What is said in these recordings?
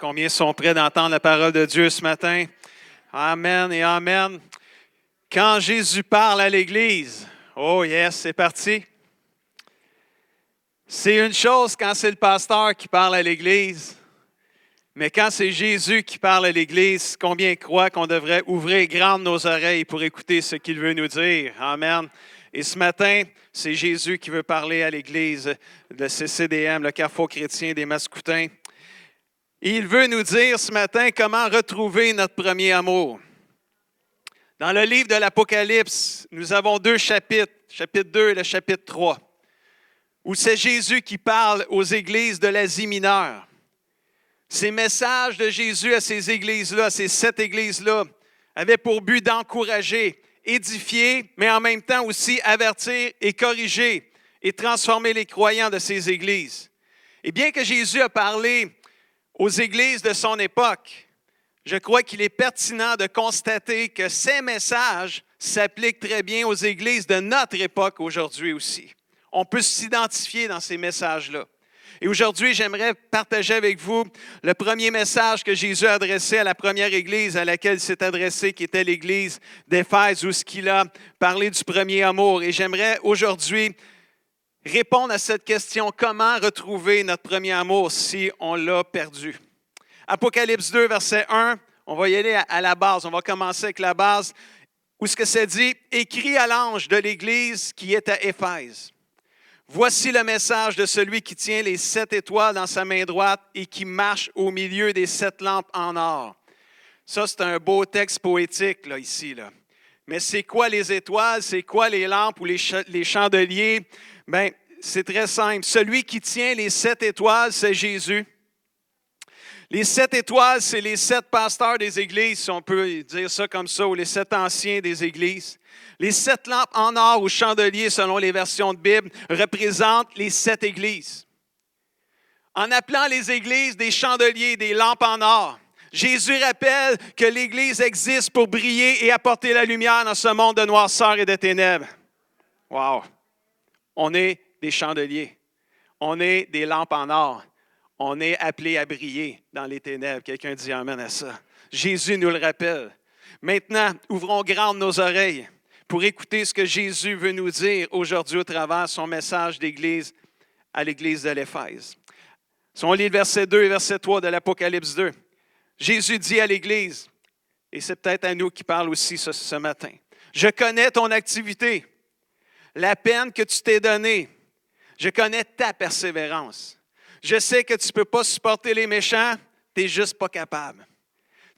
Combien sont prêts d'entendre la parole de Dieu ce matin? Amen et amen. Quand Jésus parle à l'Église, oh yes, c'est parti. C'est une chose quand c'est le pasteur qui parle à l'Église, mais quand c'est Jésus qui parle à l'Église, combien croient qu'on devrait ouvrir grandes nos oreilles pour écouter ce qu'il veut nous dire? Amen. Et ce matin, c'est Jésus qui veut parler à l'Église, le CCDM, le Carrefour chrétien des Mascoutins. Il veut nous dire ce matin comment retrouver notre premier amour. Dans le livre de l'Apocalypse, nous avons deux chapitres, chapitre 2 et le chapitre 3, où c'est Jésus qui parle aux églises de l'Asie mineure. Ces messages de Jésus à ces églises-là, ces 7 églises-là, avaient pour but d'encourager, édifier, mais en même temps aussi avertir et corriger et transformer les croyants de ces églises. Et bien que Jésus a parlé aux églises de son époque, je crois qu'il est pertinent de constater que ces messages s'appliquent très bien aux églises de notre époque aujourd'hui aussi. On peut s'identifier dans ces messages-là. Et aujourd'hui, j'aimerais partager avec vous le premier message que Jésus a adressé à la première église à laquelle il s'est adressé, qui était l'église d'Éphèse, où il a parlé du premier amour. Et j'aimerais aujourd'hui répondre à cette question, comment retrouver notre premier amour si on l'a perdu? Apocalypse 2, verset 1, on va y aller à la base, on va commencer avec la base, où ce que ça dit, « Écrit à l'ange de l'église qui est à Éphèse. Voici le message de celui qui tient les 7 étoiles dans sa main droite et qui marche au milieu des 7 lampes en or. » Ça, c'est un beau texte poétique là, ici. Là. Mais c'est quoi les étoiles? C'est quoi les lampes ou les chandeliers? Bien, c'est très simple. Celui qui tient les 7 étoiles, c'est Jésus. Les 7 étoiles, c'est les 7 pasteurs des églises, si on peut dire ça comme ça, ou les 7 anciens des églises. Les 7 lampes en or ou chandeliers, selon les versions de Bible, représentent les 7 églises. En appelant les églises des chandeliers, des lampes en or, Jésus rappelle que l'Église existe pour briller et apporter la lumière dans ce monde de noirceur et de ténèbres. Wow! On est des chandeliers. On est des lampes en or. On est appelés à briller dans les ténèbres. Quelqu'un dit amen à ça. Jésus nous le rappelle. Maintenant, ouvrons grandes nos oreilles pour écouter ce que Jésus veut nous dire aujourd'hui au travers de son message d'église à l'église de l'Éphèse. Si on lit le verset 2 et verset 3 de l'Apocalypse 2, Jésus dit à l'Église, et c'est peut-être à nous qui parle aussi ce matin, « Je connais ton activité, la peine que tu t'es donnée. Je connais ta persévérance. Je sais que tu ne peux pas supporter les méchants, tu n'es juste pas capable.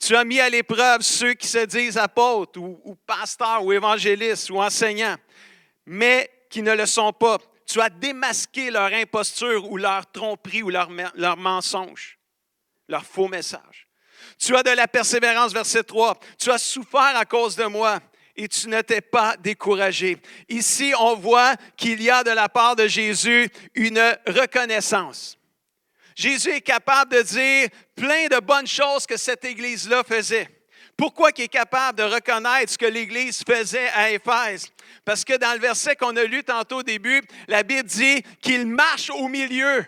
Tu as mis à l'épreuve ceux qui se disent apôtres ou pasteurs ou évangélistes ou enseignants, mais qui ne le sont pas. Tu as démasqué leur imposture ou leur tromperie ou leur mensonge, leur faux message. Tu as de la persévérance, verset 3. Tu as souffert à cause de moi et tu ne t'es pas découragé. Ici, on voit qu'il y a de la part de Jésus une reconnaissance. Jésus est capable de dire plein de bonnes choses que cette Église-là faisait. Pourquoi il est capable de reconnaître ce que l'Église faisait à Éphèse? Parce que dans le verset qu'on a lu tantôt au début, la Bible dit qu'il marche au milieu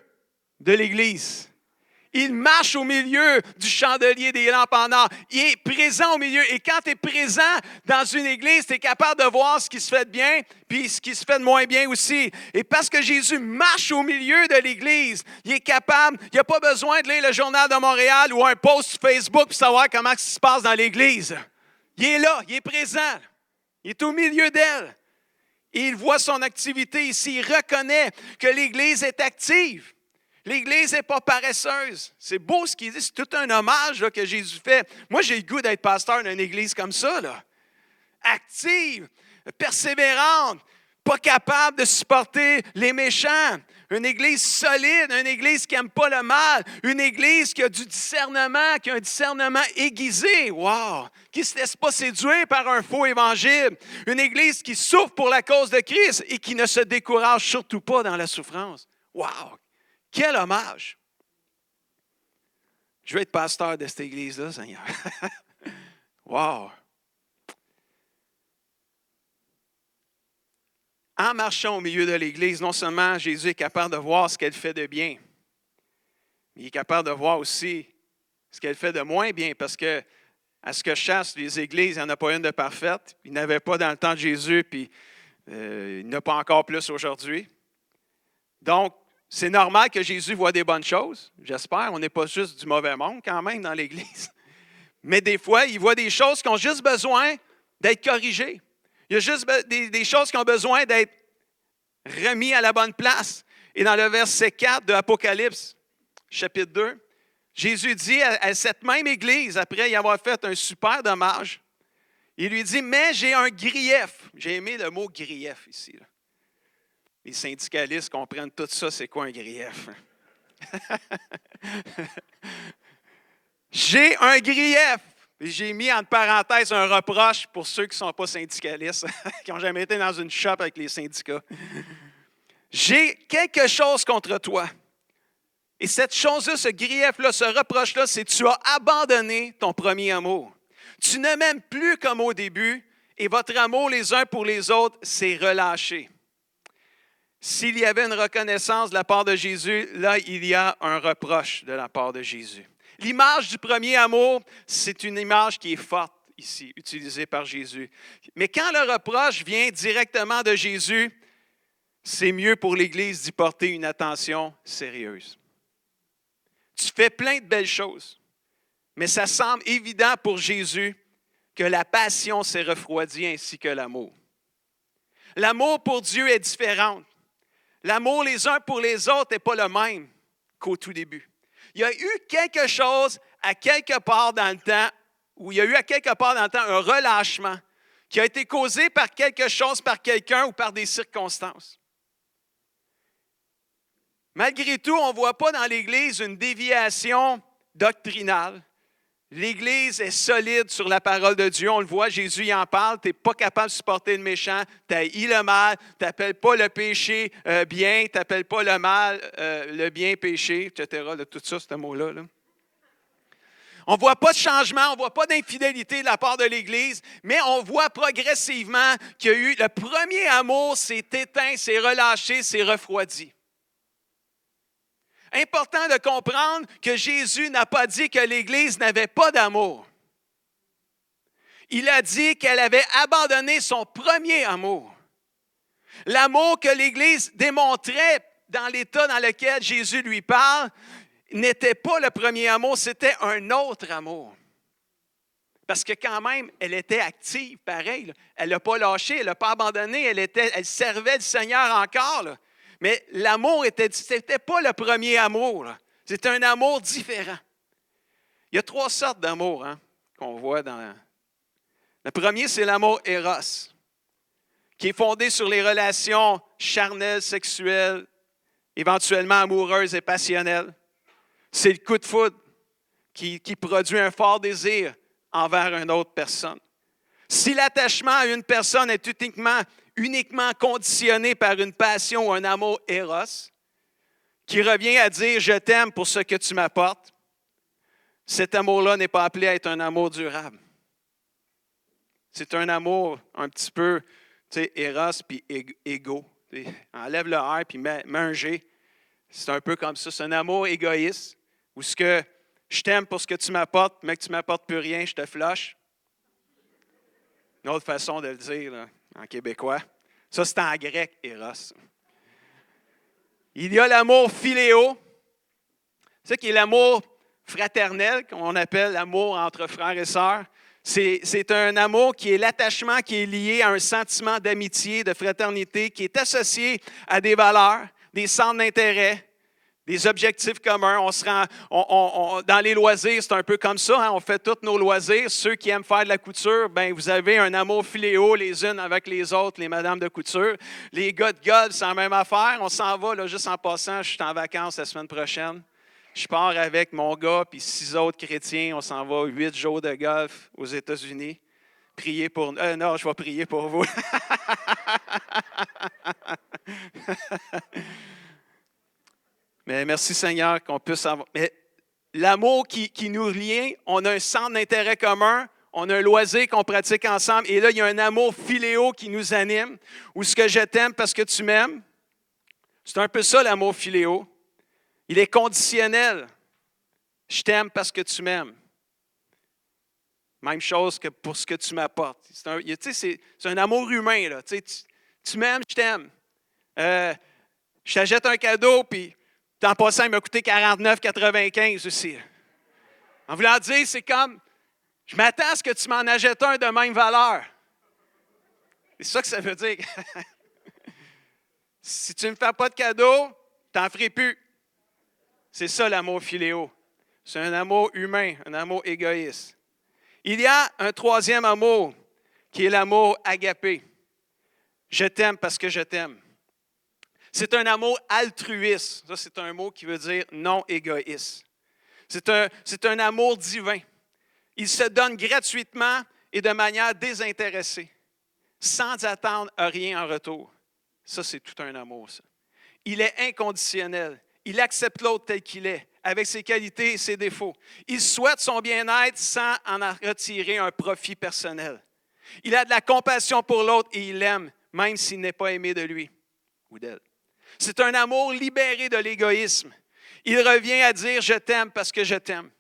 de l'Église. Il marche au milieu du chandelier des lampes en or. Il est présent au milieu. Et quand tu es présent dans une église, tu es capable de voir ce qui se fait de bien, puis ce qui se fait de moins bien aussi. Et parce que Jésus marche au milieu de l'église, il est capable, il n'a pas besoin de lire le Journal de Montréal ou un post sur Facebook pour savoir comment ça se passe dans l'église. Il est là, il est présent. Il est au milieu d'elle. Et il voit son activité ici. Il reconnaît que l'église est active. L'Église n'est pas paresseuse. C'est beau ce qu'il dit. C'est tout un hommage là, que Jésus fait. Moi, j'ai le goût d'être pasteur d'une Église comme ça. Là. Active, persévérante, pas capable de supporter les méchants. Une Église solide, une Église qui n'aime pas le mal. Une Église qui a du discernement, qui a un discernement aiguisé. Wow! Qui ne se laisse pas séduire par un faux évangile. Une Église qui souffre pour la cause de Christ et qui ne se décourage surtout pas dans la souffrance. Wow! Quel hommage! Je veux être pasteur de cette église-là, Seigneur. Wow! En marchant au milieu de l'église, non seulement Jésus est capable de voir ce qu'elle fait de bien, mais il est capable de voir aussi ce qu'elle fait de moins bien, parce que, à ce que je chasse, les églises, il n'y en a pas une de parfaite. Il n'y en avait pas dans le temps de Jésus, puis il n'y en a pas encore plus aujourd'hui. Donc, c'est normal que Jésus voit des bonnes choses, j'espère. On n'est pas juste du mauvais monde quand même dans l'Église. Mais des fois, il voit des choses qui ont juste besoin d'être corrigées. Il y a juste des choses qui ont besoin d'être remises à la bonne place. Et dans le verset 4 de Apocalypse, chapitre 2, Jésus dit à cette même Église, après y avoir fait un super dommage, il lui dit, « Mais j'ai un grief. » J'ai aimé le mot « grief » ici. Là. Les syndicalistes comprennent tout ça, c'est quoi un grief. J'ai un grief. J'ai mis entre parenthèses un reproche pour ceux qui ne sont pas syndicalistes, qui n'ont jamais été dans une shop avec les syndicats. J'ai quelque chose contre toi. Et cette chose-là, ce grief-là, ce reproche-là, c'est que tu as abandonné ton premier amour. Tu ne m'aimes plus comme au début et votre amour les uns pour les autres s'est relâché. S'il y avait une reconnaissance de la part de Jésus, là, il y a un reproche de la part de Jésus. L'image du premier amour, c'est une image qui est forte ici, utilisée par Jésus. Mais quand le reproche vient directement de Jésus, c'est mieux pour l'Église d'y porter une attention sérieuse. Tu fais plein de belles choses, mais ça semble évident pour Jésus que la passion s'est refroidie ainsi que l'amour. L'amour pour Dieu est différent. L'amour les uns pour les autres n'est pas le même qu'au tout début. Il y a eu quelque chose à quelque part dans le temps, où il y a eu à quelque part dans le temps un relâchement qui a été causé par quelque chose, par quelqu'un ou par des circonstances. Malgré tout, on ne voit pas dans l'Église une déviation doctrinale. L'Église est solide sur la parole de Dieu. On le voit, Jésus y en parle. Tu n'es pas capable de supporter le méchant. Tu haïs le mal. Tu n'appelles pas le péché bien. Tu n'appelles pas le mal le bien péché, etc. De tout ça, ce mot-là. Là. On ne voit pas de changement. On ne voit pas d'infidélité de la part de l'Église. Mais on voit progressivement qu'il y a eu le premier amour s'est éteint, s'est relâché, s'est refroidi. Important de comprendre que Jésus n'a pas dit que l'Église n'avait pas d'amour. Il a dit qu'elle avait abandonné son premier amour. L'amour que l'Église démontrait dans l'état dans lequel Jésus lui parle n'était pas le premier amour, c'était un autre amour. Parce que quand même, elle était active, pareil. Là. Elle n'a pas lâché, elle n'a pas abandonné, elle servait le Seigneur encore. Là. Mais l'amour c'était pas le premier amour. Là. C'était un amour différent. Il y a 3 sortes d'amour qu'on voit dans... Le premier, c'est l'amour éros, qui est fondé sur les relations charnelles, sexuelles, éventuellement amoureuses et passionnelles. C'est le coup de foudre qui produit un fort désir envers une autre personne. Si l'attachement à une personne est uniquement conditionné par une passion ou un amour éros, qui revient à dire « je t'aime pour ce que tu m'apportes », cet amour-là n'est pas appelé à être un amour durable. C'est un amour un petit peu, tu sais, éros puis égo. Enlève le R puis mets un G. C'est un peu comme ça. C'est un amour égoïste où ce que je t'aime pour ce que tu m'apportes, mais que tu ne m'apportes plus rien, je te flush. Une autre façon de le dire là, en québécois. Ça, c'est en grec, éros. Il y a l'amour philéo. C'est qui est l'amour fraternel, qu'on appelle l'amour entre frères et sœurs. C'est un amour qui est l'attachement qui est lié à un sentiment d'amitié, de fraternité, qui est associé à des valeurs, des centres d'intérêt, des objectifs communs. Dans les loisirs, c'est un peu comme ça. On fait tous nos loisirs. Ceux qui aiment faire de la couture, ben vous avez un amour philéo les unes avec les autres, les madames de couture. Les gars de golf, c'est la même affaire. On s'en va, là, juste en passant, je suis en vacances la semaine prochaine. Je pars avec mon gars puis 6 autres chrétiens. On s'en va 8 jours de golf aux États-Unis. Priez pour nous. Non, je vais prier pour vous. Mais merci Seigneur qu'on puisse avoir. Mais l'amour qui nous lie, on a un centre d'intérêt commun, on a un loisir qu'on pratique ensemble. Et là, il y a un amour philéo qui nous anime. Ou ce que je t'aime parce que tu m'aimes. C'est un peu ça l'amour philéo. Il est conditionnel. Je t'aime parce que tu m'aimes. Même chose que pour ce que tu m'apportes. C'est un amour humain. Là. Tu m'aimes, je t'aime. Je t'achète un cadeau, puis en passant, il m'a coûté 49,95 aussi. En voulant dire, c'est comme, je m'attends à ce que tu m'en achètes un de même valeur. C'est ça que ça veut dire. Si tu ne me fais pas de cadeau, tu n'en ferais plus. C'est ça l'amour philéo. C'est un amour humain, un amour égoïste. Il y a un troisième amour qui est l'amour agapé. Je t'aime parce que je t'aime. C'est un amour altruiste. Ça, c'est un mot qui veut dire non égoïste. C'est un amour divin. Il se donne gratuitement et de manière désintéressée, sans attendre rien en retour. Ça, c'est tout un amour, ça. Il est inconditionnel. Il accepte l'autre tel qu'il est, avec ses qualités et ses défauts. Il souhaite son bien-être sans en retirer un profit personnel. Il a de la compassion pour l'autre et il l'aime, même s'il n'est pas aimé de lui ou d'elle. C'est un amour libéré de l'égoïsme. Il revient à dire « je t'aime parce que je t'aime ».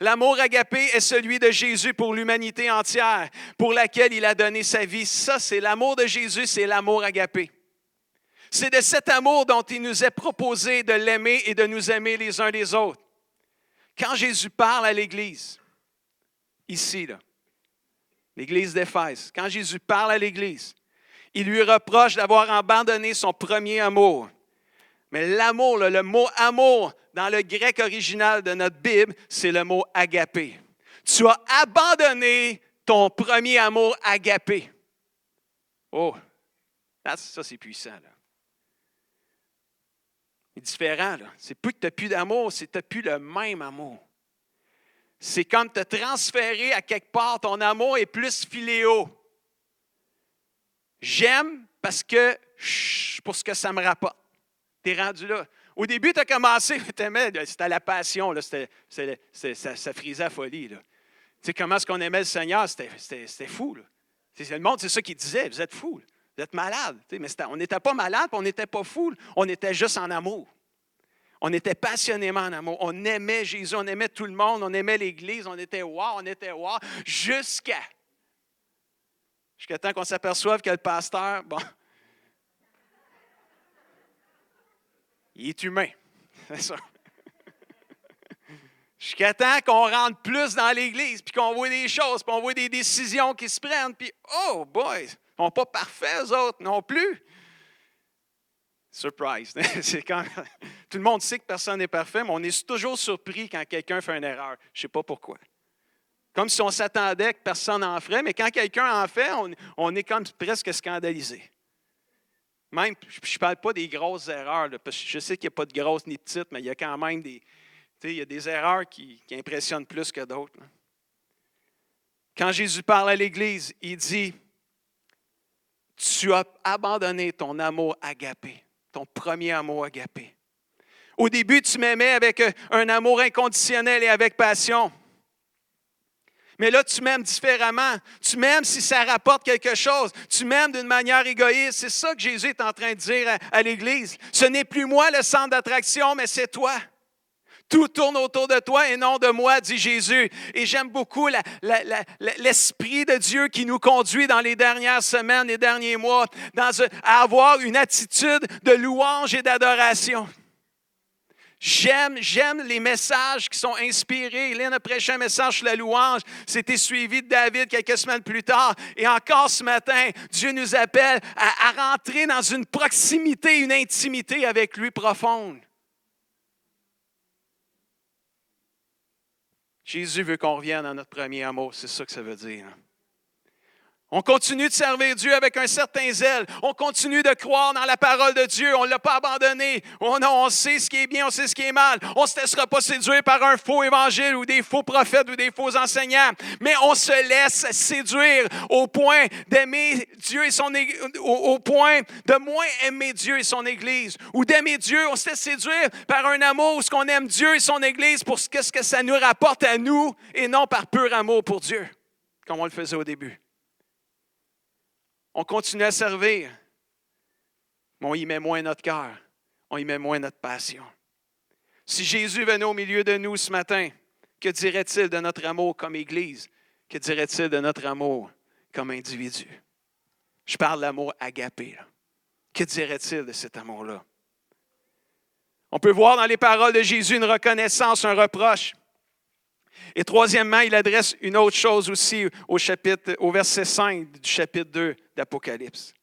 L'amour agapé est celui de Jésus pour l'humanité entière, pour laquelle il a donné sa vie. Ça, c'est l'amour de Jésus, c'est l'amour agapé. C'est de cet amour dont il nous est proposé de l'aimer et de nous aimer les uns les autres. Quand Jésus parle à l'Église, ici, là, l'Église d'Éphèse, quand Jésus parle à l'Église, il lui reproche d'avoir abandonné son premier amour. Mais l'amour, là, le mot amour, dans le grec original de notre Bible, c'est le mot agapé. Tu as abandonné ton premier amour agapé. Oh, ça c'est puissant, là. C'est différent, là. C'est plus que tu n'as plus d'amour, c'est que tu n'as plus le même amour. C'est comme te transférer à quelque part, ton amour est plus philéo. J'aime parce que, pour ce que ça me rapporte. Tu es rendu là. Au début, tu as commencé, tu aimais, c'était la passion, là, ça frisait à folie. Là. Tu sais, comment est-ce qu'on aimait le Seigneur? C'était fou. Là. Le monde, c'est ça qu'il disait, vous êtes fous, vous êtes malades. Mais on n'était pas malades, on n'était pas fous, on était juste en amour. On était passionnément en amour. On aimait Jésus, on aimait tout le monde, on aimait l'Église, on était wow, jusqu'à temps qu'on s'aperçoive que le pasteur, bon, il est humain, c'est ça. Jusqu'à temps qu'on rentre plus dans l'Église, puis qu'on voit des choses, puis on voit des décisions qui se prennent, puis oh boy, ils ne sont pas parfaits, eux autres, non plus. Surprise. C'est quand tout le monde sait que personne n'est parfait, mais on est toujours surpris quand quelqu'un fait une erreur. Je ne sais pas pourquoi. Comme si on s'attendait que personne n'en ferait, mais quand quelqu'un en fait, on est comme presque scandalisé. Même, je ne parle pas des grosses erreurs, là, parce que je sais qu'il n'y a pas de grosses ni de petites, mais il y a quand même il y a des erreurs qui impressionnent plus que d'autres. Là. Quand Jésus parle à l'Église, il dit « Tu as abandonné ton amour agapé, ton premier amour agapé. Au début, tu m'aimais avec un amour inconditionnel et avec passion. Mais là, tu m'aimes différemment. Tu m'aimes si ça rapporte quelque chose. Tu m'aimes d'une manière égoïste. C'est ça que Jésus est en train de dire à l'Église. Ce n'est plus moi le centre d'attraction, mais c'est toi. Tout tourne autour de toi et non de moi, dit Jésus. Et j'aime beaucoup l'Esprit de Dieu qui nous conduit dans les dernières semaines, les derniers mois, à avoir une attitude de louange et d'adoration. J'aime les messages qui sont inspirés. Lynn a prêché un message sur la louange. C'était suivi de David quelques semaines plus tard. Et encore ce matin, Dieu nous appelle à rentrer dans une proximité, une intimité avec lui profonde. Jésus veut qu'on revienne à notre premier amour. C'est ça que ça veut dire. On continue de servir Dieu avec un certain zèle. On continue de croire dans la parole de Dieu. On ne l'a pas abandonné. On sait ce qui est bien, on sait ce qui est mal. On ne se laissera pas séduire par un faux évangile ou des faux prophètes ou des faux enseignants. Mais on se laisse séduire au point d'aimer Dieu et son Église, au point de moins aimer Dieu et son Église. Ou d'aimer Dieu, on se laisse séduire par un amour où on aime Dieu et son Église pour ce que ça nous rapporte à nous et non par pur amour pour Dieu, comme on le faisait au début. On continue à servir, mais on y met moins notre cœur, on y met moins notre passion. Si Jésus venait au milieu de nous ce matin, que dirait-il de notre amour comme Église? Que dirait-il de notre amour comme individu? Je parle de l'amour agapé, là. Que dirait-il de cet amour-là? On peut voir dans les paroles de Jésus une reconnaissance, un reproche. Et troisièmement, il adresse une autre chose aussi au verset 5 du chapitre 2 d'Apocalypse.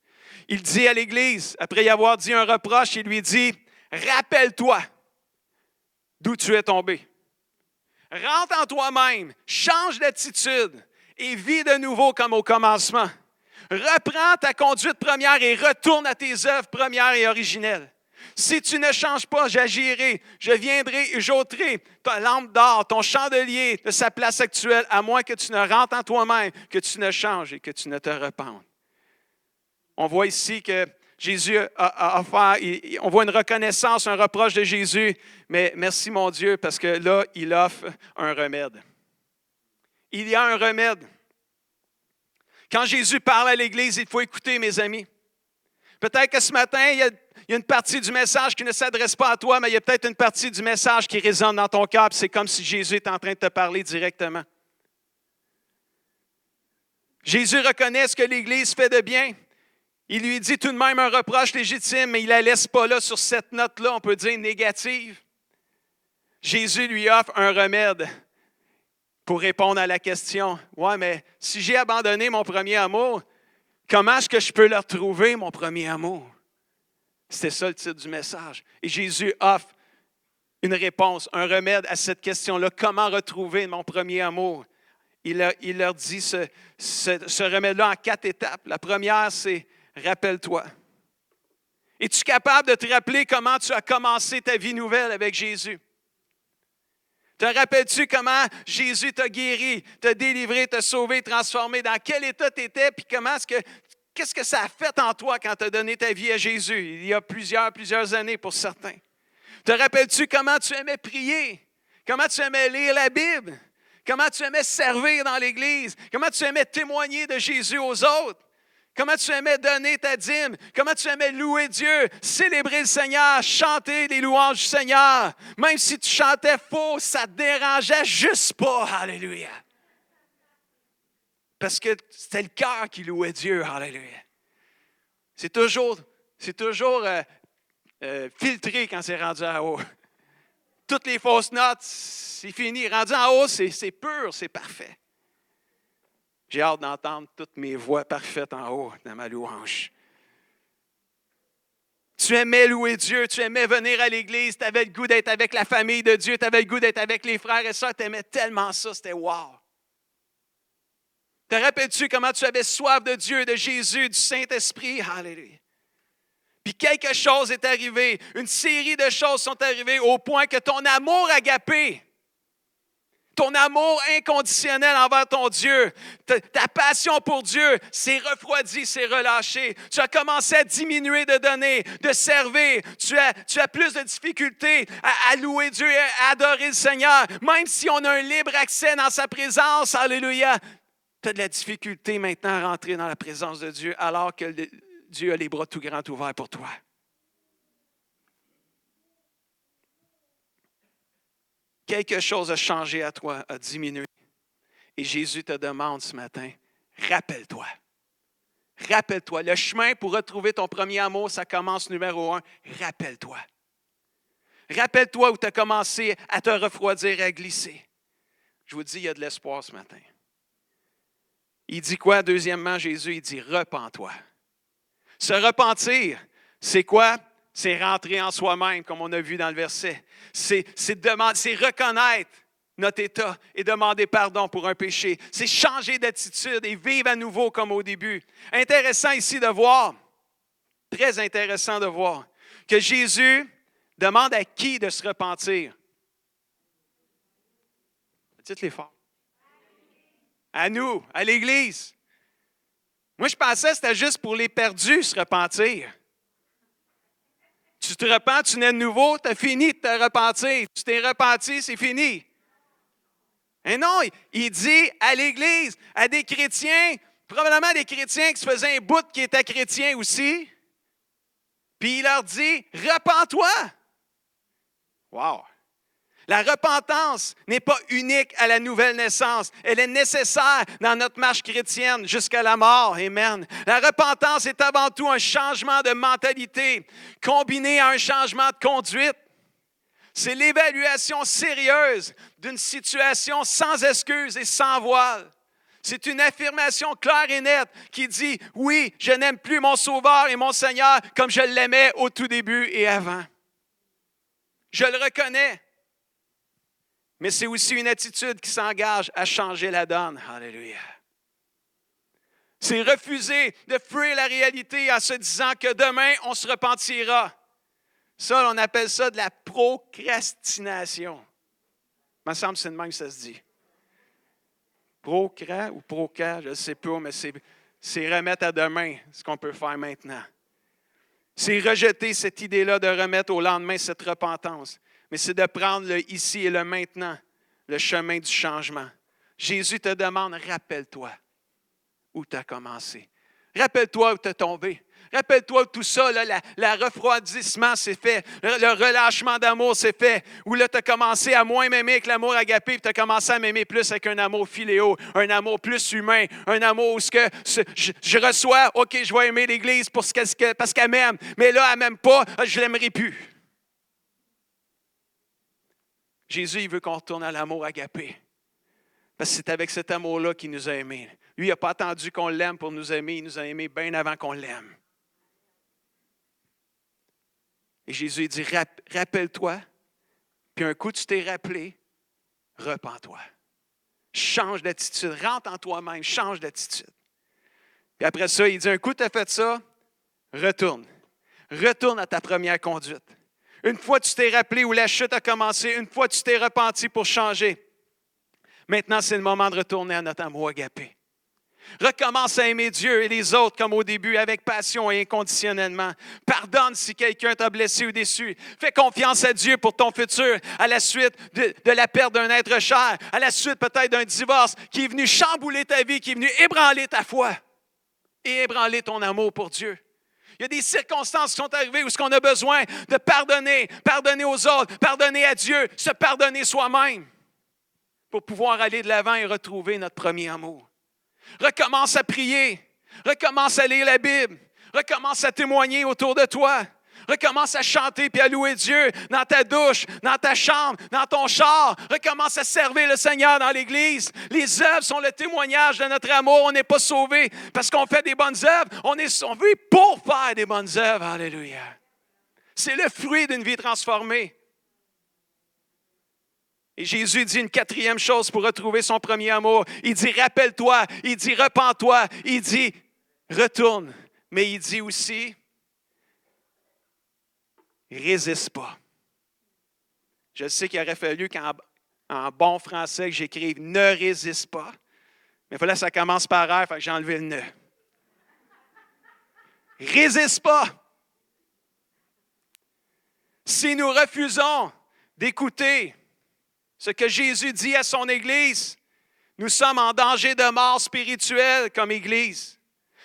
Il dit à l'Église, après y avoir dit un reproche, il lui dit, « Rappelle-toi d'où tu es tombé. Rentre en toi-même, change d'attitude et vis de nouveau comme au commencement. Reprends ta conduite première et retourne à tes œuvres premières et originelles. Si tu ne changes pas, j'agirai, je viendrai et j'ôterai ta lampe d'or, ton chandelier de sa place actuelle, à moins que tu ne rentres en toi-même, que tu ne changes et que tu ne te repentes. » On voit ici que Jésus a offert, on voit une reconnaissance, un reproche de Jésus, mais merci mon Dieu, parce que là, il offre un remède. Il y a un remède. Quand Jésus parle à l'Église, il faut écouter, mes amis. Peut-être que ce matin, il y a une partie du message qui ne s'adresse pas à toi, mais il y a peut-être une partie du message qui résonne dans ton cœur, puis c'est comme si Jésus est en train de te parler directement. Jésus reconnaît ce que l'Église fait de bien. Il lui dit tout de même un reproche légitime, mais il ne la laisse pas là sur cette note-là, on peut dire négative. Jésus lui offre un remède pour répondre à la question. « Ouais, mais si j'ai abandonné mon premier amour, comment est-ce que je peux le retrouver, mon premier amour? » C'était ça le titre du message. Et Jésus offre une réponse, un remède à cette question-là. Comment retrouver mon premier amour? Il leur dit ce remède-là en 4 étapes. La première, c'est « Rappelle-toi. » Es-tu capable de te rappeler comment tu as commencé ta vie nouvelle avec Jésus? Te rappelles-tu comment Jésus t'a guéri, t'a délivré, t'a sauvé, transformé? Dans quel état tu étais? Puis qu'est-ce que ça a fait en toi quand tu as donné ta vie à Jésus? Il y a plusieurs années pour certains. Te rappelles-tu comment tu aimais prier? Comment tu aimais lire la Bible? Comment tu aimais servir dans l'Église? Comment tu aimais témoigner de Jésus aux autres? Comment tu aimais donner ta dîme? Comment tu aimais louer Dieu, célébrer le Seigneur, chanter les louanges du Seigneur? Même si tu chantais faux, ça ne te dérangeait juste pas. Alléluia. Parce que c'était le cœur qui louait Dieu. Alléluia. C'est toujours filtré quand c'est rendu en haut. Toutes les fausses notes, c'est fini. Rendu en haut, c'est pur, c'est parfait. J'ai hâte d'entendre toutes mes voix parfaites en haut dans ma louange. Tu aimais louer Dieu, tu aimais venir à l'Église, tu avais le goût d'être avec la famille de Dieu, tu avais le goût d'être avec les frères et sœurs, tu aimais tellement ça, c'était wow. Te rappelles-tu comment tu avais soif de Dieu, de Jésus, du Saint-Esprit? Alléluia. Puis quelque chose est arrivé, une série de choses sont arrivées au point que ton amour agapé, ton amour inconditionnel envers ton Dieu, ta passion pour Dieu s'est refroidie, s'est relâchée. Tu as commencé à diminuer de donner, de servir. Tu as plus de difficultés à louer Dieu, à adorer le Seigneur. Même si on a un libre accès dans sa présence, alléluia, tu as de la difficulté maintenant à rentrer dans la présence de Dieu alors que Dieu a les bras tout grands ouverts pour toi. Quelque chose a changé à toi, a diminué. Et Jésus te demande ce matin, rappelle-toi. Rappelle-toi. Le chemin pour retrouver ton premier amour, ça commence numéro 1. Rappelle-toi. Rappelle-toi où tu as commencé à te refroidir, à glisser. Je vous dis, il y a de l'espoir ce matin. Il dit quoi? Deuxièmement, Jésus, il dit, repens-toi. Se repentir, c'est quoi? C'est rentrer en soi-même, comme on a vu dans le verset. C'est reconnaître notre état et demander pardon pour un péché. C'est changer d'attitude et vivre à nouveau comme au début. Intéressant ici de voir, très intéressant de voir, que Jésus demande à qui de se repentir? Dites-les fort. À nous, à l'Église. Moi, je pensais que c'était juste pour les perdus se repentir. Tu te repens, tu nais de nouveau, tu as fini de te repentir. Tu t'es repenti, c'est fini. Et non, il dit à l'Église, à des chrétiens, probablement des chrétiens qui se faisaient un bout qui étaient chrétiens aussi, puis il leur dit, repens-toi. Wow! La repentance n'est pas unique à la nouvelle naissance. Elle est nécessaire dans notre marche chrétienne jusqu'à la mort. Amen. La repentance est avant tout un changement de mentalité combiné à un changement de conduite. C'est l'évaluation sérieuse d'une situation sans excuse et sans voile. C'est une affirmation claire et nette qui dit « Oui, je n'aime plus mon Sauveur et mon Seigneur comme je l'aimais au tout début et avant. Je le reconnais. » Mais c'est aussi une attitude qui s'engage à changer la donne. Alléluia. C'est refuser de fuir la réalité en se disant que demain, on se repentira. Ça, on appelle ça de la procrastination. Il me semble que c'est de même que ça se dit. Procra ou proca, je ne sais pas, mais c'est remettre à demain ce qu'on peut faire maintenant. C'est rejeter cette idée-là de remettre au lendemain cette repentance. Mais c'est de prendre le ici et le maintenant, le chemin du changement. Jésus te demande, rappelle-toi où tu as commencé. Rappelle-toi où tu as tombé. Rappelle-toi où tout ça, là, le refroidissement s'est fait, le relâchement d'amour s'est fait, où là tu as commencé à moins m'aimer avec l'amour agapé, puis tu as commencé à m'aimer plus avec un amour philéo, un amour plus humain, un amour où je reçois, OK, je vais aimer l'Église parce qu'elle m'aime, mais là, elle ne m'aime pas, je ne l'aimerai plus. Jésus, il veut qu'on retourne à l'amour agapé. Parce que c'est avec cet amour-là qu'il nous a aimés. Lui, il n'a pas attendu qu'on l'aime pour nous aimer. Il nous a aimés bien avant qu'on l'aime. Et Jésus il dit, rappelle-toi, puis un coup tu t'es rappelé, repens-toi. Change d'attitude, rentre en toi-même, change d'attitude. Puis après ça, il dit, un coup tu as fait ça, retourne. Retourne à ta première conduite. Une fois tu t'es rappelé où la chute a commencé, une fois tu t'es repenti pour changer. Maintenant, c'est le moment de retourner à notre amour agapé. Recommence à aimer Dieu et les autres comme au début, avec passion et inconditionnellement. Pardonne si quelqu'un t'a blessé ou déçu. Fais confiance à Dieu pour ton futur, à la suite de la perte d'un être cher, à la suite peut-être d'un divorce qui est venu chambouler ta vie, qui est venu ébranler ta foi et ébranler ton amour pour Dieu. Il y a des circonstances qui sont arrivées où on a besoin de pardonner, pardonner aux autres, pardonner à Dieu, se pardonner soi-même pour pouvoir aller de l'avant et retrouver notre premier amour. Recommence à prier. Recommence à lire la Bible. Recommence à témoigner autour de toi. Recommence à chanter puis à louer Dieu dans ta douche, dans ta chambre, dans ton char. Recommence à servir le Seigneur dans l'Église. Les œuvres sont le témoignage de notre amour. On n'est pas sauvés parce qu'on fait des bonnes œuvres. On vit pour faire des bonnes œuvres. Alléluia. C'est le fruit d'une vie transformée. Et Jésus dit une quatrième chose pour retrouver son premier amour. Il dit, rappelle-toi. Il dit, repens-toi. Il dit, retourne. Mais il dit aussi, résiste pas. Je sais qu'il aurait fallu qu'en bon français, que j'écrive « ne résiste pas ». Mais il fallait que ça commence par « R », fait que j'ai enlevé le « ne ». Résiste pas. Si nous refusons d'écouter ce que Jésus dit à son Église, nous sommes en danger de mort spirituelle comme Église.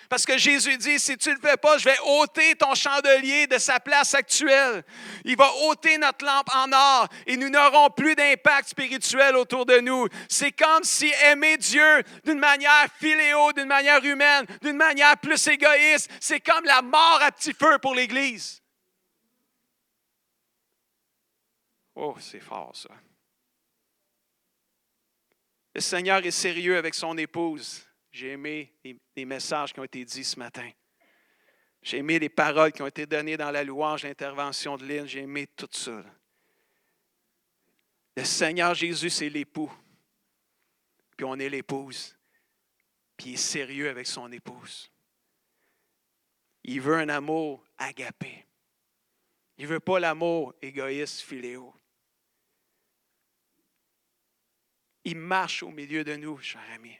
Parce que Jésus dit, si tu ne le fais pas, je vais ôter ton chandelier de sa place actuelle. Il va ôter notre lampe en or et nous n'aurons plus d'impact spirituel autour de nous. C'est comme si aimer Dieu d'une manière philéo, d'une manière humaine, d'une manière plus égoïste, c'est comme la mort à petit feu pour l'Église. Oh, c'est fort ça. Le Seigneur est sérieux avec son épouse. J'ai aimé les messages qui ont été dits ce matin. J'ai aimé les paroles qui ont été données dans la louange, l'intervention de Lynn. J'ai aimé tout ça. Le Seigneur Jésus, c'est l'époux. Puis on est l'épouse. Puis il est sérieux avec son épouse. Il veut un amour agapé. Il ne veut pas l'amour égoïste, philéo. Il marche au milieu de nous, cher ami.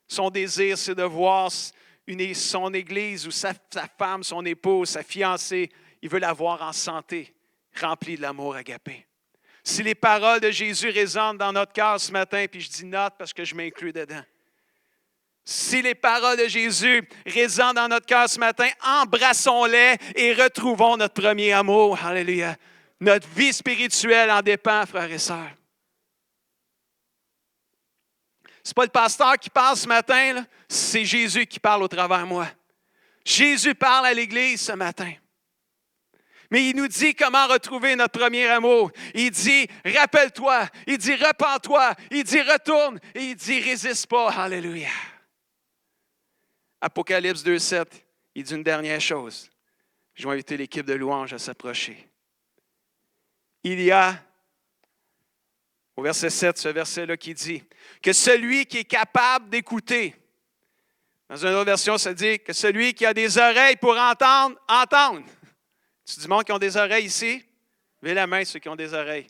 Son désir, c'est de voir son Église ou sa femme, son épouse, sa fiancée. Il veut la voir en santé, remplie de l'amour agapé. Si les paroles de Jésus résonnent dans notre cœur ce matin, puis je dis note parce que je m'inclus dedans. Si les paroles de Jésus résonnent dans notre cœur ce matin, embrassons-les et retrouvons notre premier amour. Alléluia. Notre vie spirituelle en dépend, frères et sœurs. Ce n'est pas le pasteur qui parle ce matin, là, c'est Jésus qui parle au travers de moi. Jésus parle à l'Église ce matin. Mais il nous dit comment retrouver notre premier amour. Il dit, rappelle-toi. Il dit, repens-toi. Il dit, retourne. Et il dit, résiste pas. Alléluia. Apocalypse 2,7, il dit une dernière chose. Je vais inviter l'équipe de louange à s'approcher. Il y a, au verset 7, ce verset-là qui dit que celui qui est capable d'écouter, dans une autre version, ça dit que celui qui a des oreilles pour entendre, entende. C'est du monde qui ont des oreilles ici? Levez la main, ceux qui ont des oreilles.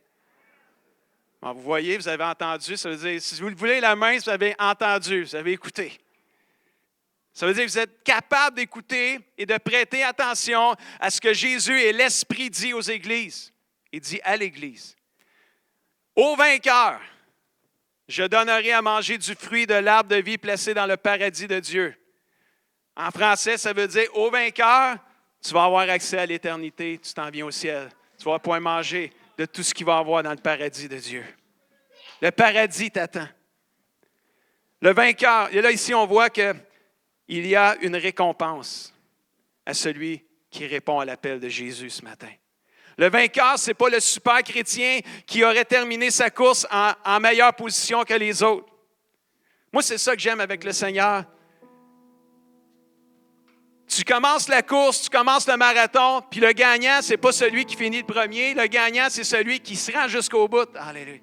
Bon, vous voyez, vous avez entendu, ça veut dire, si vous voulez la main, vous avez entendu, vous avez écouté. Ça veut dire que vous êtes capable d'écouter et de prêter attention à ce que Jésus et l'Esprit dit aux églises. Il dit à l'Église, « Au vainqueur, je donnerai à manger du fruit de l'arbre de vie placé dans le paradis de Dieu. » En français, ça veut dire, « Au vainqueur, tu vas avoir accès à l'éternité, tu t'en viens au ciel. Tu vas pouvoir manger de tout ce qu'il va y avoir dans le paradis de Dieu. » Le paradis t'attend. Le vainqueur, et là ici on voit qu'il y a une récompense à celui qui répond à l'appel de Jésus ce matin. Le vainqueur, ce n'est pas le super chrétien qui aurait terminé sa course en meilleure position que les autres. Moi, c'est ça que j'aime avec le Seigneur. Tu commences la course, tu commences le marathon, puis le gagnant, ce n'est pas celui qui finit le premier. Le gagnant, c'est celui qui se rend jusqu'au bout. Alléluia.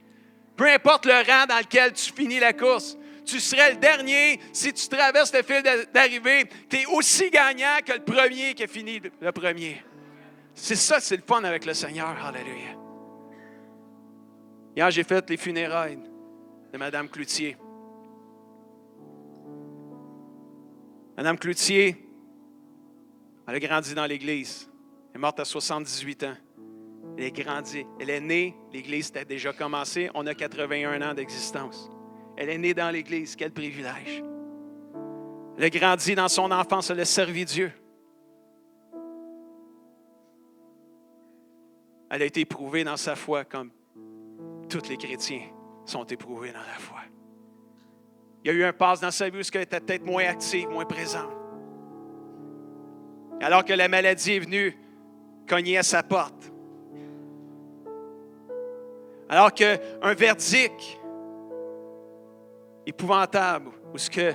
Peu importe le rang dans lequel tu finis la course, tu serais le dernier. Si tu traverses le fil d'arrivée, tu es aussi gagnant que le premier qui a fini le premier. C'est ça, c'est le fun avec le Seigneur. Alléluia. Hier, j'ai fait les funérailles de Mme Cloutier. Mme Cloutier, elle a grandi dans l'Église. Elle est morte à 78 ans. Elle est grandie. Elle est née. L'Église était déjà commencée. On a 81 ans d'existence. Elle est née dans l'Église. Quel privilège. Elle a grandi dans son enfance. Elle a servi Dieu. Elle a été éprouvée dans sa foi comme tous les chrétiens sont éprouvés dans la foi. Il y a eu un passe dans sa vie où elle était peut-être moins active, moins présente. Alors que la maladie est venue cogner à sa porte. Alors qu'un verdict épouvantable, où ce que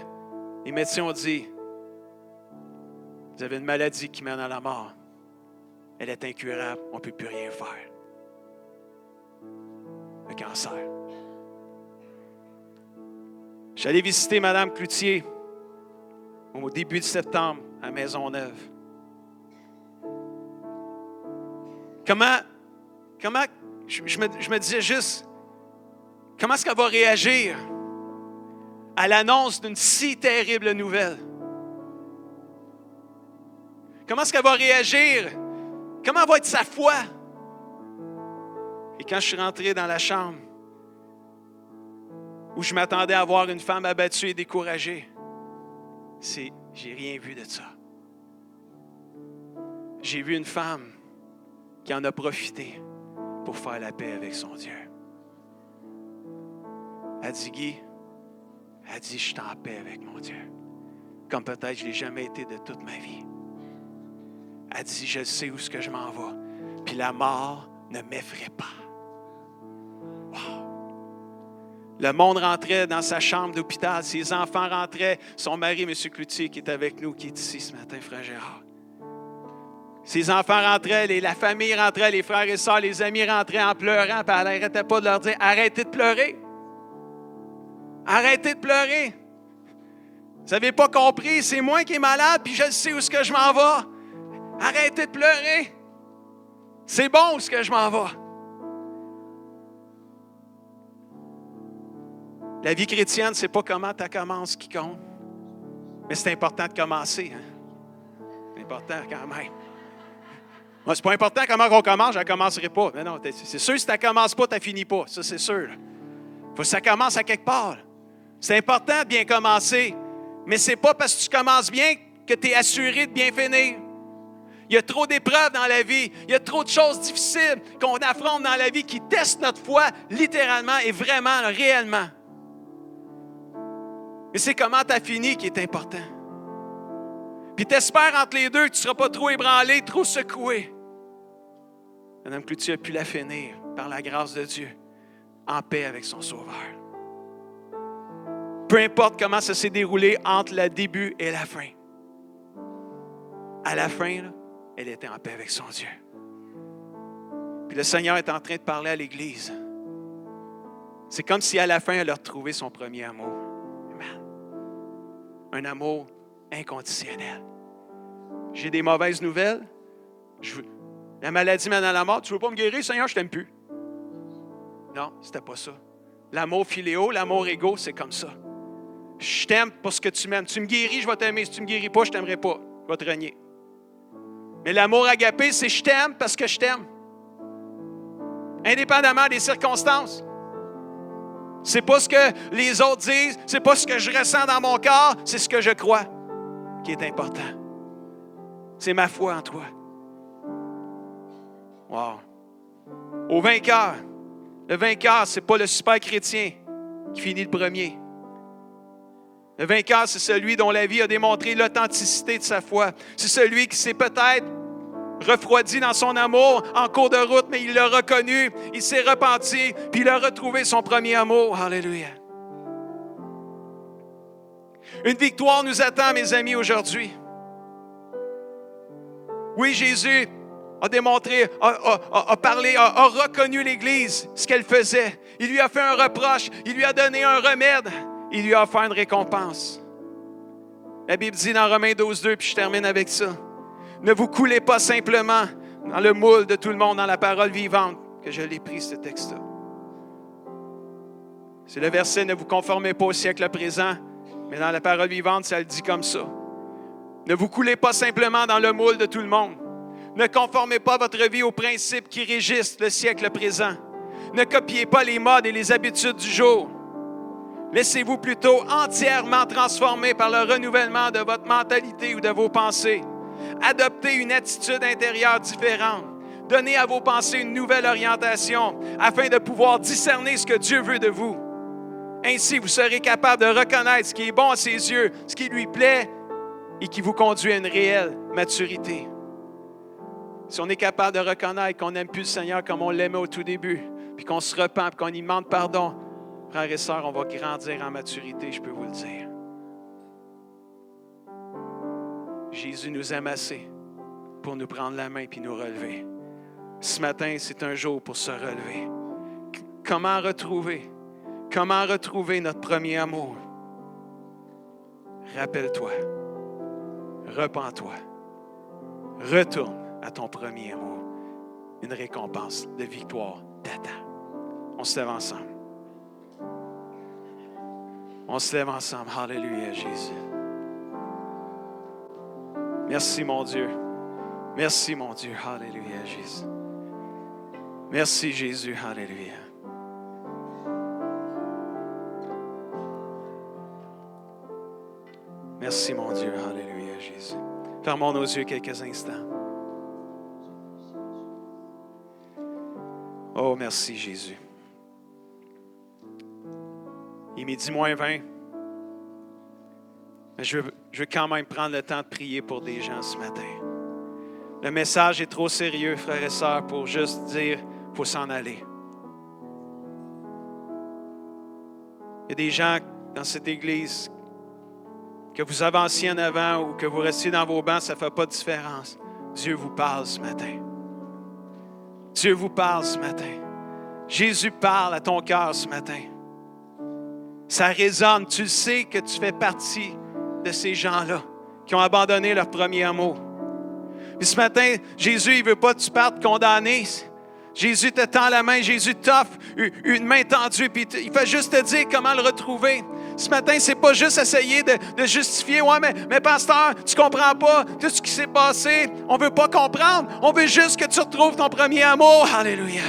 les médecins ont dit, vous avez une maladie qui mène à la mort. Elle est incurable, on ne peut plus rien faire. Le cancer. J'allais visiter Mme Cloutier au début de septembre à Maisonneuve. Comment je me disais juste, comment est-ce qu'elle va réagir à l'annonce d'une si terrible nouvelle? Comment est-ce qu'elle va réagir? Comment va être sa foi? Et quand je suis rentré dans la chambre où je m'attendais à voir une femme abattue et découragée, j'ai rien vu de ça. J'ai vu une femme qui en a profité pour faire la paix avec son Dieu. Elle dit, Guy, elle dit, je suis en paix avec mon Dieu, comme peut-être je ne l'ai jamais été de toute ma vie. Elle dit, je sais où est-ce que je m'en vais. Puis la mort ne m'effraie pas. Wow. Le monde rentrait dans sa chambre d'hôpital. Ses enfants rentraient. Son mari, M. Cloutier, qui est avec nous, qui est ici ce matin, frère Gérard. Ses enfants rentraient, la famille rentrait, les frères et sœurs, les amis rentraient en pleurant. Puis elle n'arrêtait pas de leur dire, arrêtez de pleurer. Arrêtez de pleurer. Vous n'avez pas compris, c'est moi qui est malade, puis je sais où est-ce que je m'en vais. Arrêtez de pleurer. C'est bon où ce que je m'en vais. La vie chrétienne, c'est pas comment tu commences qui compte. Mais c'est important de commencer. Hein? C'est important quand même. Moi, c'est pas important comment on commence, je ne commencerai pas. Mais non, c'est sûr, si tu ne commences pas, tu ne finis pas. Ça, c'est sûr. Il faut que ça commence à quelque part. C'est important de bien commencer. Mais ce n'est pas parce que tu commences bien que tu es assuré de bien finir. Il y a trop d'épreuves dans la vie. Il y a trop de choses difficiles qu'on affronte dans la vie qui testent notre foi littéralement et vraiment, réellement. Mais c'est comment tu as fini qui est important. Puis t'espères entre les deux que tu ne seras pas trop ébranlé, trop secoué. Mme Cloutier a pu la finir par la grâce de Dieu, en paix avec son Sauveur. Peu importe comment ça s'est déroulé entre le début et la fin. À la fin, là, elle était en paix avec son Dieu. Puis le Seigneur est en train de parler à l'Église. C'est comme si à la fin, elle a retrouvé son premier amour. Amen. Un amour inconditionnel. J'ai des mauvaises nouvelles. La maladie mène à la mort. Tu ne veux pas me guérir, Seigneur, je ne t'aime plus. Non, c'était pas ça. L'amour philéo, l'amour égo, c'est comme ça. Je t'aime pour ce que tu m'aimes. Tu me guéris, je vais t'aimer. Si tu ne me guéris pas, je ne t'aimerai pas. Je vais te renier. Mais l'amour agapé, c'est je t'aime parce que je t'aime. Indépendamment des circonstances. C'est pas ce que les autres disent, c'est pas ce que je ressens dans mon corps, c'est ce que je crois qui est important. C'est ma foi en toi. Wow. Au vainqueur. Le vainqueur, c'est pas le super chrétien qui finit le premier. Le vainqueur, c'est celui dont la vie a démontré l'authenticité de sa foi. C'est celui qui s'est peut-être refroidi dans son amour en cours de route, mais il l'a reconnu, il s'est repenti, puis il a retrouvé son premier amour. Alléluia. Une victoire nous attend, mes amis, aujourd'hui. Oui, Jésus a démontré, a parlé, a reconnu l'Église, ce qu'elle faisait. Il lui a fait un reproche, il lui a donné un remède, il lui a offert une récompense. La Bible dit dans Romains 12:2, puis je termine avec ça. Ne vous coulez pas simplement dans le moule de tout le monde, dans la parole vivante, que je l'ai pris, ce texte-là. C'est le verset « Ne vous conformez pas au siècle présent », mais dans la parole vivante, ça le dit comme ça. Ne vous coulez pas simplement dans le moule de tout le monde. Ne conformez pas votre vie aux principes qui régissent le siècle présent. Ne copiez pas les modes et les habitudes du jour. Laissez-vous plutôt entièrement transformer par le renouvellement de votre mentalité ou de vos pensées. Adoptez une attitude intérieure différente. Donnez à vos pensées une nouvelle orientation afin de pouvoir discerner ce que Dieu veut de vous. Ainsi, vous serez capable de reconnaître ce qui est bon à ses yeux, ce qui lui plaît et qui vous conduit à une réelle maturité. Si on est capable de reconnaître qu'on n'aime plus le Seigneur comme on l'aimait au tout début, puis qu'on se repent, puis qu'on y demande pardon, frères et sœurs, on va grandir en maturité, je peux vous le dire. Jésus nous aime assez pour nous prendre la main puis nous relever. Ce matin, c'est un jour pour se relever. Comment retrouver notre premier amour? Rappelle-toi, repens-toi, retourne à ton premier amour. Une récompense de victoire t'attend. On se lève ensemble. On se lève ensemble. Alléluia, Jésus. Merci, mon Dieu. Merci, mon Dieu. Alléluia, Jésus. Merci, Jésus. Alléluia. Merci, mon Dieu. Alléluia, Jésus. Fermons nos yeux quelques instants. Oh, merci, Jésus. Il est midi moins 20. Mais je veux quand même prendre le temps de prier pour des gens ce matin. Le message est trop sérieux, frères et sœurs, pour juste dire qu'il faut s'en aller. Il y a des gens dans cette église, que vous avanciez en avant ou que vous restiez dans vos bancs, ça ne fait pas de différence. Dieu vous parle ce matin. Dieu vous parle ce matin. Jésus parle à ton cœur ce matin. Ça résonne. Tu le sais que tu fais partie de ces gens-là qui ont abandonné leur premier amour. Puis ce matin, Jésus, il ne veut pas que tu partes condamné. Jésus te tend la main, Jésus t'offre une main tendue, puis il fait juste te dire comment le retrouver. Ce matin, c'est pas juste essayer de justifier. Ouais, mais pasteur, tu comprends pas tout ce qui s'est passé. On veut pas comprendre. On veut juste que tu retrouves ton premier amour. Alléluia.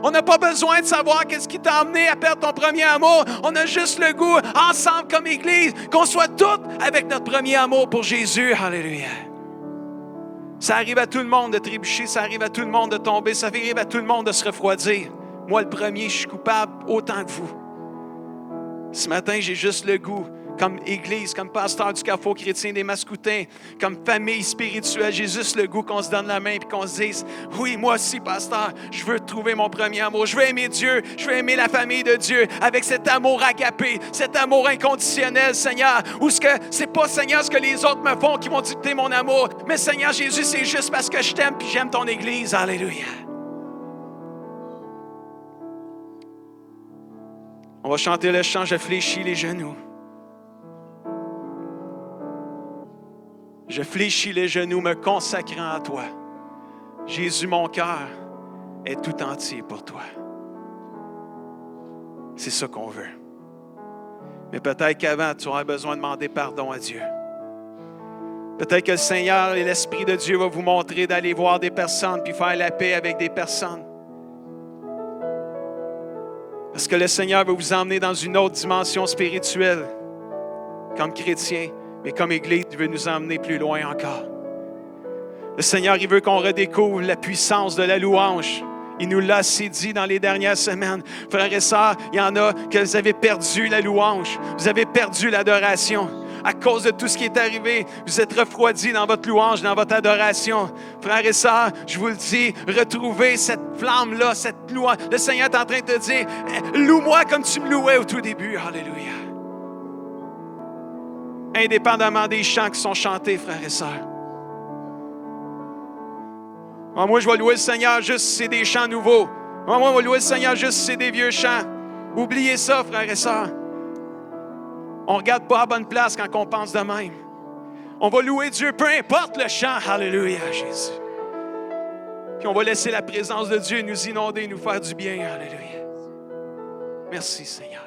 On n'a pas besoin de savoir qu'est-ce qui t'a amené à perdre ton premier amour. On a juste le goût, ensemble comme Église, qu'on soit tous avec notre premier amour pour Jésus. Alléluia. Ça arrive à tout le monde de trébucher, ça arrive à tout le monde de tomber, ça arrive à tout le monde de se refroidir. Moi, le premier, je suis coupable autant que vous. Ce matin, j'ai juste le goût, comme Église, comme pasteur du Carrefour chrétien des Mascoutins, comme famille spirituelle, j'ai juste le goût qu'on se donne la main et qu'on se dise, oui, moi aussi, pasteur, je veux trouver mon premier amour. Je veux aimer Dieu, je veux aimer la famille de Dieu avec cet amour agapé, cet amour inconditionnel, Seigneur, où ce que c'est pas, Seigneur, ce que les autres me font qui vont dicter mon amour, mais Seigneur Jésus, c'est juste parce que je t'aime et j'aime ton Église. Alléluia. On va chanter le chant, je fléchis les genoux. Je fléchis les genoux, me consacrant à toi. Jésus, mon cœur est tout entier pour toi. C'est ça qu'on veut. Mais peut-être qu'avant, tu auras besoin de demander pardon à Dieu. Peut-être que le Seigneur et l'Esprit de Dieu va vous montrer d'aller voir des personnes puis faire la paix avec des personnes. Parce que le Seigneur va vous emmener dans une autre dimension spirituelle, comme chrétien, mais comme Église, il veut nous emmener plus loin encore. Le Seigneur, il veut qu'on redécouvre la puissance de la louange. Il nous l'a assez dit dans les dernières semaines. Frères et sœurs, il y en a que vous avez perdu la louange. Vous avez perdu l'adoration. À cause de tout ce qui est arrivé, vous êtes refroidis dans votre louange, dans votre adoration. Frères et sœurs, je vous le dis, retrouvez cette flamme-là, cette louange. Le Seigneur est en train de te dire, loue-moi comme tu me louais au tout début. Alléluia. Indépendamment des chants qui sont chantés, frères et sœurs. Moi, je vais louer le Seigneur juste si c'est des chants nouveaux. Moi, je vais louer le Seigneur juste si c'est des vieux chants. Oubliez ça, frères et sœurs. On ne regarde pas à bonne place quand on pense de même. On va louer Dieu, peu importe le chant. Alléluia, Jésus. Puis on va laisser la présence de Dieu nous inonder, nous faire du bien. Alléluia. Merci, Seigneur.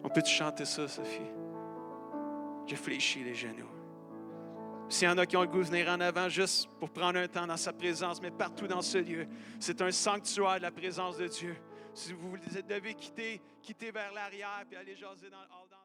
On peut-tu chanter ça, Sophie? Je fléchis les genoux. S'il y en a qui ont le goût de venir en avant juste pour prendre un temps dans sa présence, mais partout dans ce lieu, c'est un sanctuaire de la présence de Dieu. Si vous devez quitter vers l'arrière puis aller jaser dans le hall.